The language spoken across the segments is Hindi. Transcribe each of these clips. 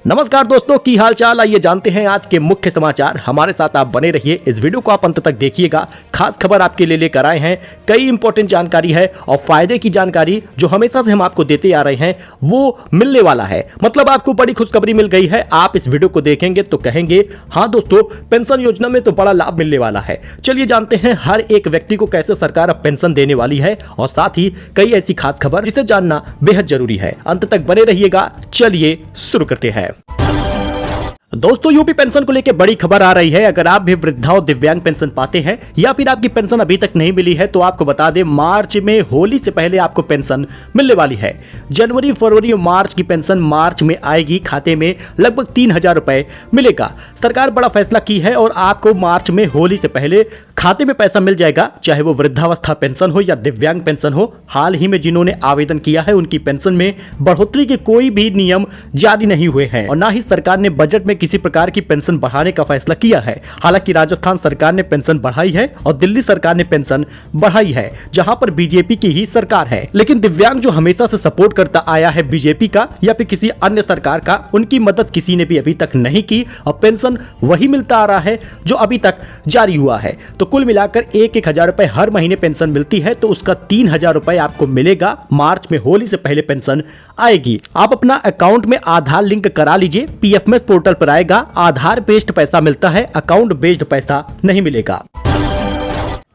नमस्कार दोस्तों, की हाल चाल। आइए जानते हैं आज के मुख्य समाचार। हमारे साथ आप बने रहिए, इस वीडियो को आप अंत तक देखिएगा। खास खबर आपके लिए लेकर आए हैं। कई इंपॉर्टेंट जानकारी है और फायदे की जानकारी जो हमेशा से हम आपको देते आ रहे हैं वो मिलने वाला है। मतलब आपको बड़ी खुशखबरी मिल गई है। आप इस वीडियो को देखेंगे तो कहेंगे हाँ दोस्तों, पेंशन योजना में तो बड़ा लाभ मिलने वाला है। चलिए जानते हैं हर एक व्यक्ति को कैसे सरकार अब पेंशन देने वाली है और साथ ही कई ऐसी खास खबर जिसे जानना बेहद जरूरी है। अंत तक बने रहिएगा। चलिए शुरू करते हैं। दोस्तों, यूपी पेंशन को लेकर बड़ी खबर आ रही है। अगर आप भी वृद्धा और दिव्यांग पेंशन पाते हैं या फिर आपकी पेंशन अभी तक नहीं मिली है तो आपको बता दें, मार्च में होली से पहले आपको पेंशन मिलने वाली है। जनवरी, फरवरी और मार्च की पेंशन मार्च में आएगी। खाते में लगभग 3,000 रुपए मिलेगा। सरकार बड़ा फैसला की है और आपको मार्च में होली से पहले खाते में पैसा मिल जाएगा, चाहे वो वृद्धावस्था पेंशन हो या दिव्यांग पेंशन हो। हाल ही में जिन्होंने आवेदन किया है उनकी पेंशन में बढ़ोतरी के कोई भी नियम जारी नहीं हुए हैं और ना ही सरकार ने बजट में किसी प्रकार की पेंशन बढ़ाने का फैसला किया है। हालांकि राजस्थान सरकार ने पेंशन बढ़ाई है और दिल्ली सरकार ने पेंशन बढ़ाई है, जहां पर बीजेपी की ही सरकार है। लेकिन दिव्यांग जो हमेशा से सपोर्ट करता आया है बीजेपी का या फिर किसी अन्य सरकार का, उनकी मदद किसी ने भी अभी तक नहीं की और पेंशन वही मिलता आ रहा है जो अभी तक जारी हुआ है। तो कुल मिलाकर 1,000 रुपए हर महीने पेंशन मिलती है, तो उसका 3,000 रुपए आपको मिलेगा। मार्च में होली से पहले पेंशन आएगी। आप अपना अकाउंट में आधार लिंक करा लीजिए। पीएफएमएस पोर्टल पर आएगा। आधार बेस्ड पैसा मिलता है, अकाउंट बेस्ड पैसा नहीं मिलेगा।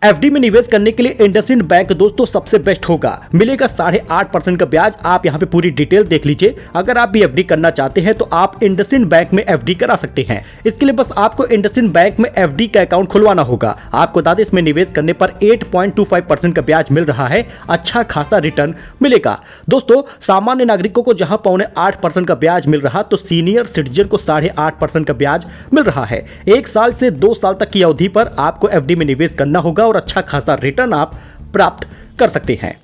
एफडी में निवेश करने के लिए इंडसइंड बैंक दोस्तों सबसे बेस्ट होगा। मिलेगा 8.5% का ब्याज। आप यहाँ पे पूरी डिटेल देख लीजिए। अगर आप भी एफडी करना चाहते हैं तो आप इंडसइंड बैंक में एफडी करा सकते हैं। इसके लिए बस आपको इंडसइंड बैंक में एफडी का अकाउंट खुलवाना होगा। आपको बता दें, इसमें निवेश करने पर 8.25% का ब्याज मिल रहा है। अच्छा खासा रिटर्न मिलेगा। दोस्तों, सामान्य नागरिकों को जहां 8.5% का ब्याज मिल रहा, तो सीनियर सिटीजन को 8.5% का ब्याज मिल रहा है। 1 साल से 2 साल तक की अवधि पर आपको एफडी में निवेश करना होगा और अच्छा खासा रिटर्न आप प्राप्त कर सकते हैं।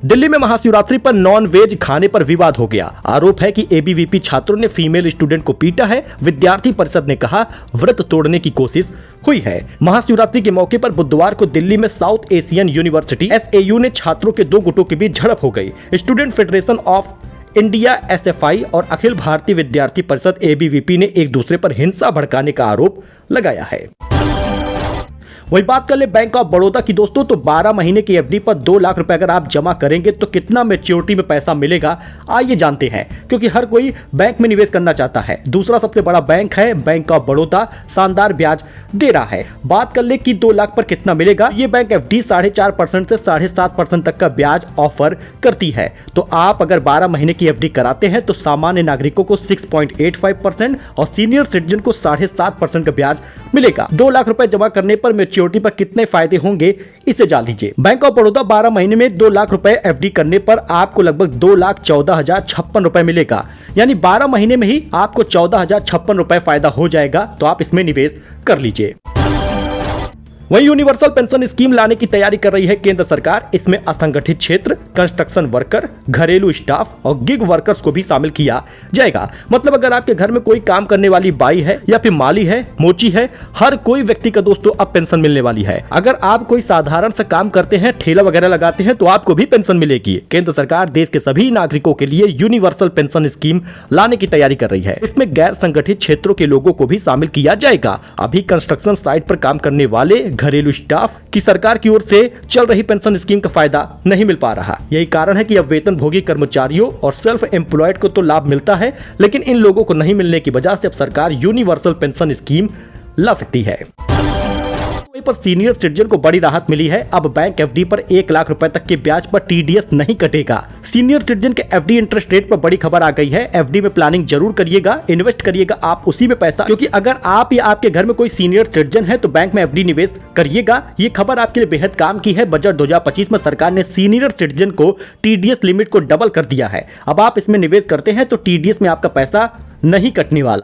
दिल्ली में महाशिवरात्रि पर नॉन वेज खाने पर विवाद हो गया। आरोप है कि एबीवीपी छात्रों ने फीमेल स्टूडेंट को पीटा है। विद्यार्थी परिषद ने कहा व्रत तोड़ने की कोशिश हुई है। महाशिवरात्रि के मौके पर बुधवार को दिल्ली में साउथ एशियन यूनिवर्सिटी एसएयू ने छात्रों के 2 गुटों के बीच झड़प हो गई। Student federation of India SFI और अखिल भारतीय विद्यार्थी परिषद एबीवीपी ने एक दूसरे पर हिंसा भड़काने का आरोप लगाया है। वही बात कर ले बैंक ऑफ बड़ौदा की दोस्तों, तो 12 महीने की एफडी पर 2 लाख रुपए अगर आप जमा करेंगे तो कितना मैच्योरिटी में पैसा मिलेगा, आइए जानते हैं। क्योंकि हर कोई बैंक में निवेश करना चाहता है। दूसरा सबसे बड़ा बैंक है बैंक ऑफ बड़ौदा, शानदार ब्याज दे रहा है। बात कर ले कि 2 लाख पर कितना मिलेगा। ये बैंक एफडी 4.5% से 7.5% तक का ब्याज ऑफर करती है। तो आप अगर 12 महीने की एफडी कराते हैं तो सामान्य नागरिकों को 6.85% और सीनियर सिटीजन को 7.5% का ब्याज मिलेगा। 2 लाख रुपए जमा करने पर मैच्योरिटी पर कितने फायदे होंगे, इसे जान लीजिए। बैंक ऑफ बड़ौदा 12 महीने में 2 लाख रुपए एफडी करने पर आपको लगभग 2,14,056 रुपए मिलेगा। यानी 12 महीने में ही आपको 14,056 रुपए फायदा हो जाएगा। तो आप इसमें निवेश कर लीजिए। वहीं यूनिवर्सल पेंशन स्कीम लाने की तैयारी कर रही है केंद्र सरकार। इसमें असंगठित क्षेत्र, कंस्ट्रक्शन वर्कर, घरेलू स्टाफ और गिग वर्कर्स को भी शामिल किया जाएगा। मतलब अगर आपके घर में कोई काम करने वाली बाई है या फिर माली है, मोची है, हर कोई व्यक्ति का दोस्तों अब पेंशन मिलने वाली है। अगर आप कोई साधारण सा काम करते हैं, ठेला वगैरह लगाते हैं, तो आपको भी पेंशन मिलेगी। केंद्र सरकार देश के सभी नागरिकों के लिए यूनिवर्सल पेंशन स्कीम लाने की तैयारी कर रही है। इसमें गैर संगठित क्षेत्रों के लोगों को भी शामिल किया जाएगा। अभी कंस्ट्रक्शन साइट पर काम करने वाले, घरेलू स्टाफ की सरकार की ओर से चल रही पेंशन स्कीम का फायदा नहीं मिल पा रहा। यही कारण है कि अब वेतन भोगी कर्मचारियों और सेल्फ एम्प्लॉयड को तो लाभ मिलता है, लेकिन इन लोगों को नहीं मिलने की वजह से अब सरकार यूनिवर्सल पेंशन स्कीम ला सकती है। पर सीनियर सिटीजन को बड़ी राहत मिली है। अब बैंक एफडी पर 1 लाख रुपए तक के ब्याज पर टीडीएस नहीं कटेगा। सीनियर सिटीजन के एफडी इंटरेस्ट रेट पर बड़ी खबर आ गई है। एफडी में प्लानिंग जरूर करिएगा, इन्वेस्ट करिएगा आप उसी में पैसा, क्योंकि अगर आप या आपके घर में कोई सीनियर सिटीजन है तो बैंक में एफडी निवेश करिएगा। ये खबर आपके लिए बेहद काम की है। बजट 2025 में सरकार ने सीनियर सिटीजन को टीडीएस लिमिट को डबल कर दिया है। अब आप इसमें निवेश करते हैं तो टीडीएस में आपका पैसा नहीं कटने वाला।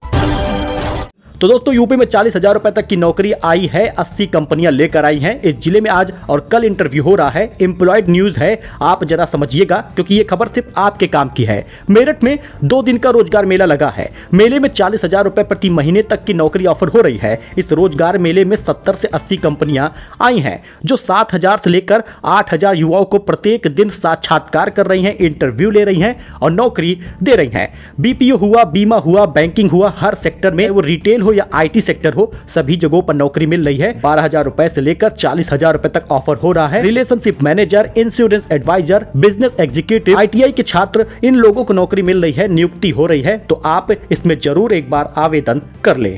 तो दोस्तों यूपी में 40,000 रुपए तक की नौकरी आई है, 80 कंपनियां लेकर आई हैं। इस जिले में आज और कल इंटरव्यू हो रहा है। एम्प्लॉयड न्यूज है, आप जरा समझिएगा क्योंकि ये खबर सिर्फ आपके काम की है। मेरठ में 2 दिन का रोजगार मेला लगा है। मेले में 40,000 रुपए प्रति महीने तक की नौकरी ऑफर हो रही है। इस रोजगार मेले में 70 से 80 कंपनियां आई हैं जो 7,000 से लेकर 8,000 युवाओं को प्रत्येक दिन साक्षात्कार कर रही हैं, इंटरव्यू ले रही हैं और नौकरी दे रही हैं। बीपीओ हुआ, बीमा हुआ, बैंकिंग हुआ, हर सेक्टर में, वो रिटेल हो या आईटी सेक्टर हो, सभी जगहों पर नौकरी मिल रही है। 12,000 रुपए से लेकर 40,000 रुपए तक ऑफर हो रहा है। Relationship manager, insurance advisor, business executive, ITI के छात्र, इन लोगों को नौकरी मिल रही है, नियुक्ति हो रही है। तो आप इसमें जरूर एक बार आवेदन कर लें।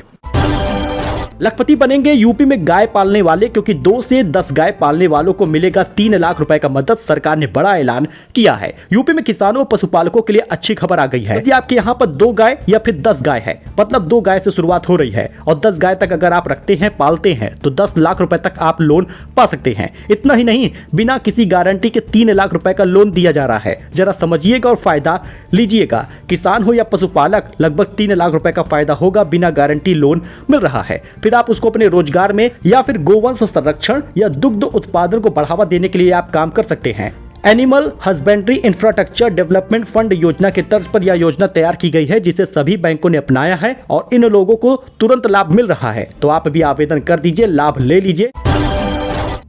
लखपति बनेंगे यूपी में गाय पालने वाले, क्योंकि 2 से 10 गाय पालने वालों को मिलेगा 3 लाख रुपए का मदद। सरकार ने बड़ा ऐलान किया है। यूपी में किसानों और पशुपालकों के लिए अच्छी खबर आ गई है। यदि आपके यहाँ पर 2 गाय या फिर 10 गाय है, मतलब 2 गाय से शुरुआत हो रही है और 10 गाय तक अगर आप रखते हैं, पालते हैं, तो 10 लाख रुपए तक आप लोन पा सकते हैं। इतना ही नहीं, बिना किसी गारंटी के 3 लाख रुपए का लोन दिया जा रहा है। जरा समझिएगा और फायदा लीजिएगा। किसान हो या पशुपालक, लगभग 3 लाख रुपए का फायदा होगा। बिना गारंटी लोन मिल रहा है। फिर आप उसको अपने रोजगार में या फिर गोवंश संरक्षण या दुग्ध उत्पादन को बढ़ावा देने के लिए आप काम कर सकते हैं। Animal husbandry infrastructure development fund योजना के तर्ज पर यह योजना तैयार की गई है, जिसे सभी बैंकों ने अपनाया है और इन लोगों को तुरंत लाभ मिल रहा है। तो आप भी आवेदन कर दीजिए, लाभ ले लीजिए।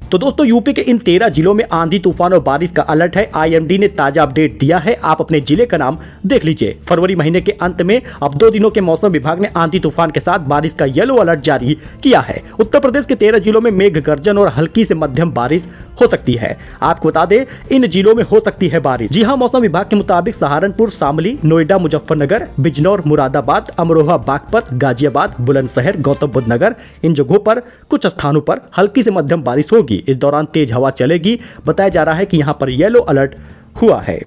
तो दोस्तों यूपी के इन 13 जिलों में आंधी तूफान और बारिश का अलर्ट है। आईएमडी ने ताजा अपडेट दिया है, आप अपने जिले का नाम देख लीजिए। फरवरी महीने के अंत में अब 2 दिनों के मौसम विभाग ने आंधी तूफान के साथ बारिश का येलो अलर्ट जारी किया है। उत्तर प्रदेश के 13 जिलों में मेघ गर्जन और हल्की से मध्यम बारिश हो सकती है। आपको बता दें, इन जिलों में हो सकती है बारिश। जी हां, मौसम विभाग के मुताबिक सहारनपुर, शामली, नोएडा, मुजफ्फरनगर, बिजनौर, मुरादाबाद, अमरोहा, बागपत, गाजियाबाद, बुलंदशहर, गौतम बुद्ध नगर, इन जगहों पर कुछ स्थानों पर हल्की से मध्यम बारिश होगी। इस दौरान तेज हवा चलेगी। बताया जा रहा है कि यहां पर येलो अलर्ट हुआ है।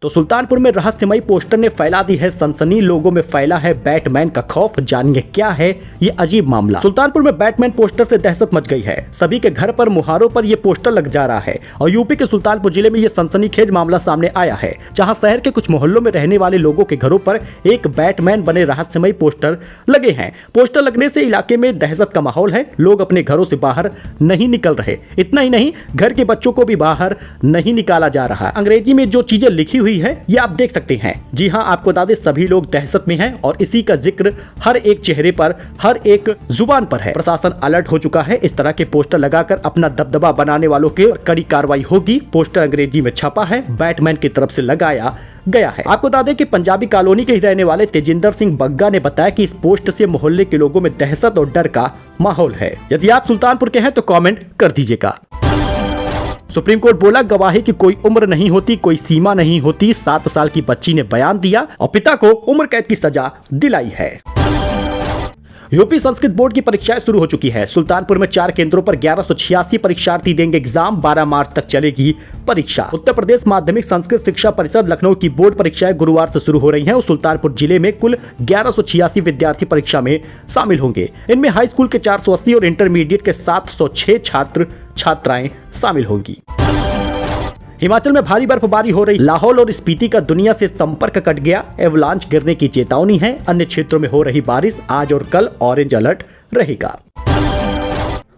तो सुल्तानपुर में रहस्यमयी पोस्टर ने फैला दी है सनसनी। लोगों में फैला है बैटमैन का खौफ। जानिए क्या है ये अजीब मामला। सुल्तानपुर में बैटमैन पोस्टर से दहशत मच गई है। सभी के घर पर, मुहारों पर ये पोस्टर लग जा रहा है और यूपी के सुल्तानपुर जिले में ये सनसनीखेज मामला सामने आया है, जहां शहर के कुछ मोहल्लों में रहने वाले लोगों के घरों पर एक बैटमैन बने रहस्यमयी पोस्टर लगे हैं। पोस्टर लगने से इलाके में दहशत का माहौल है। लोग अपने घरों से बाहर नहीं निकल रहे। इतना ही नहीं, घर के बच्चों को भी बाहर नहीं निकाला जा रहा। अंग्रेजी में जो चीजें लिखी हुई है ये आप देख सकते हैं। जी हां, आपको बता दें, सभी लोग दहशत में हैं और इसी का जिक्र हर एक चेहरे पर, हर एक जुबान पर है। प्रशासन अलर्ट हो चुका है। इस तरह के पोस्टर लगाकर अपना दबदबा बनाने वालों के कड़ी कार्रवाई होगी। पोस्टर अंग्रेजी में छपा है, बैटमैन की तरफ से लगाया गया है। आपको बता दें कि पंजाबी कॉलोनी के ही रहने वाले तेजिंदर सिंह बग्गा ने बताया कि इस पोस्ट से मोहल्ले के लोगों में दहशत और डर का माहौल है। यदि आप सुल्तानपुर के हैं तो कमेंट कर दीजिएगा। सुप्रीम कोर्ट बोला, गवाही की कोई उम्र नहीं होती, कोई सीमा नहीं होती। 7 साल की बच्ची ने बयान दिया और पिता को उम्र कैद की सजा दिलाई है। यूपी संस्कृत बोर्ड की परीक्षाएं शुरू हो चुकी है। सुल्तानपुर में 4 केंद्रों पर 1186 परीक्षार्थी देंगे एग्जाम। 12 मार्च तक चलेगी परीक्षा। उत्तर प्रदेश माध्यमिक संस्कृत शिक्षा परिषद लखनऊ की बोर्ड परीक्षाएं गुरुवार से शुरू हो रही हैं और सुल्तानपुर जिले में कुल 1186 विद्यार्थी परीक्षा में शामिल होंगे। इनमें हाई स्कूल के 480 और इंटरमीडिएट के 706 छात्र छात्राएं शामिल होंगी। हिमाचल में भारी बर्फबारी हो रही। लाहौल और स्पीति का दुनिया से संपर्क कट गया। एवलांच गिरने की चेतावनी है। अन्य क्षेत्रों में हो रही बारिश। आज और कल ऑरेंज अलर्ट रहेगा।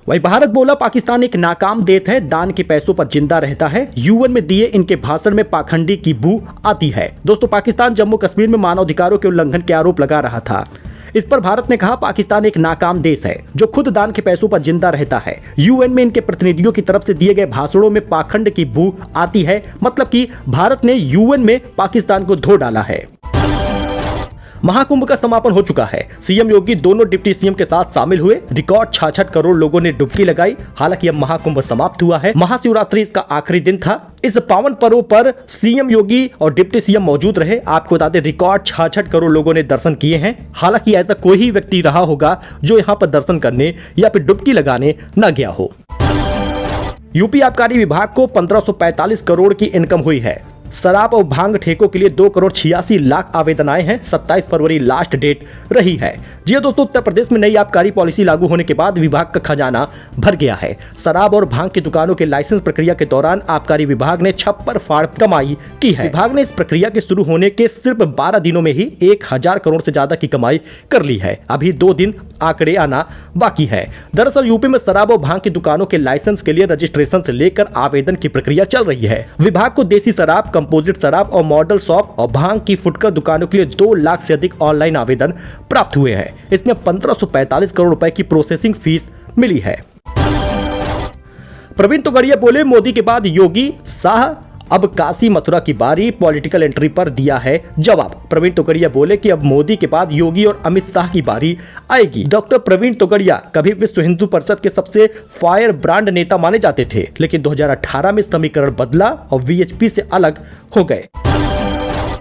वही भारत बोला, पाकिस्तान एक नाकाम देश है, दान के पैसों पर जिंदा रहता है। यूएन में दिए इनके भाषण में पाखंडी की बू आती है। दोस्तों, पाकिस्तान जम्मू कश्मीर में मानवाधिकारों के उल्लंघन के आरोप लगा रहा था। इस पर भारत ने कहा, पाकिस्तान एक नाकाम देश है जो खुद दान के पैसों पर जिंदा रहता है। यूएन में इनके प्रतिनिधियों की तरफ से दिए गए भाषणों में पाखंड की बू आती है। मतलब कि भारत ने यूएन में पाकिस्तान को धो डाला है। महाकुंभ का समापन हो चुका है। सीएम योगी दोनों डिप्टी सीएम के साथ शामिल हुए। रिकॉर्ड 66 करोड़ लोगों ने डुबकी लगाई। हालांकि अब महाकुंभ समाप्त हुआ है। महाशिवरात्रि इसका आखिरी दिन था। इस पावन पर्व पर सीएम योगी और डिप्टी सीएम मौजूद रहे। आपको बता दें, रिकॉर्ड 66 करोड़ लोगों ने दर्शन किए हैं। हालांकि ऐसा कोई ही व्यक्ति रहा होगा जो यहाँ पर दर्शन करने या फिर डुबकी लगाने न गया हो। यूपी आबकारी विभाग को 1545 करोड़ की इनकम हुई है। शराब और भांग ठेकों के लिए 2 करोड़ 86 लाख आवेदन आए हैं। 27 फरवरी लास्ट डेट रही है। जी हाँ दोस्तों, उत्तर प्रदेश में नई आबकारी पॉलिसी लागू होने के बाद विभाग का खजाना भर गया है। शराब और भांग की दुकानों के लाइसेंस प्रक्रिया के दौरान आबकारी विभाग ने छप्पर फाड़ कमाई की है। विभाग ने इस प्रक्रिया के शुरू होने के सिर्फ 12 दिनों में ही 1000 करोड़ से ज्यादा की कमाई कर ली है। अभी 2 दिन आंकड़े आना बाकी है। दरअसल यूपी में शराब और भांग की दुकानों के लाइसेंस के लिए रजिस्ट्रेशन से लेकर आवेदन की प्रक्रिया चल रही है। विभाग को देसी शराब, कंपोजिट शराब और मॉडल शॉप और भांग की फुटकर दुकानों के लिए 2 लाख से अधिक ऑनलाइन आवेदन प्राप्त हुए हैं। इसमें 1545 करोड़ रुपए की प्रोसेसिंग फीस मिली है। प्रवीण तोगड़िया बोले, मोदी के बाद योगी, शाह, अब काशी मथुरा की बारी। पॉलिटिकल एंट्री पर दिया है जवाब। प्रवीण तोगड़िया बोले कि अब मोदी के बाद योगी और अमित शाह की बारी आएगी। डॉक्टर प्रवीण तोगड़िया कभी विश्व हिंदू परिषद के सबसे फायर ब्रांड नेता माने जाते थे, लेकिन 2018 में समीकरण बदला और वीएचपी से अलग हो गए।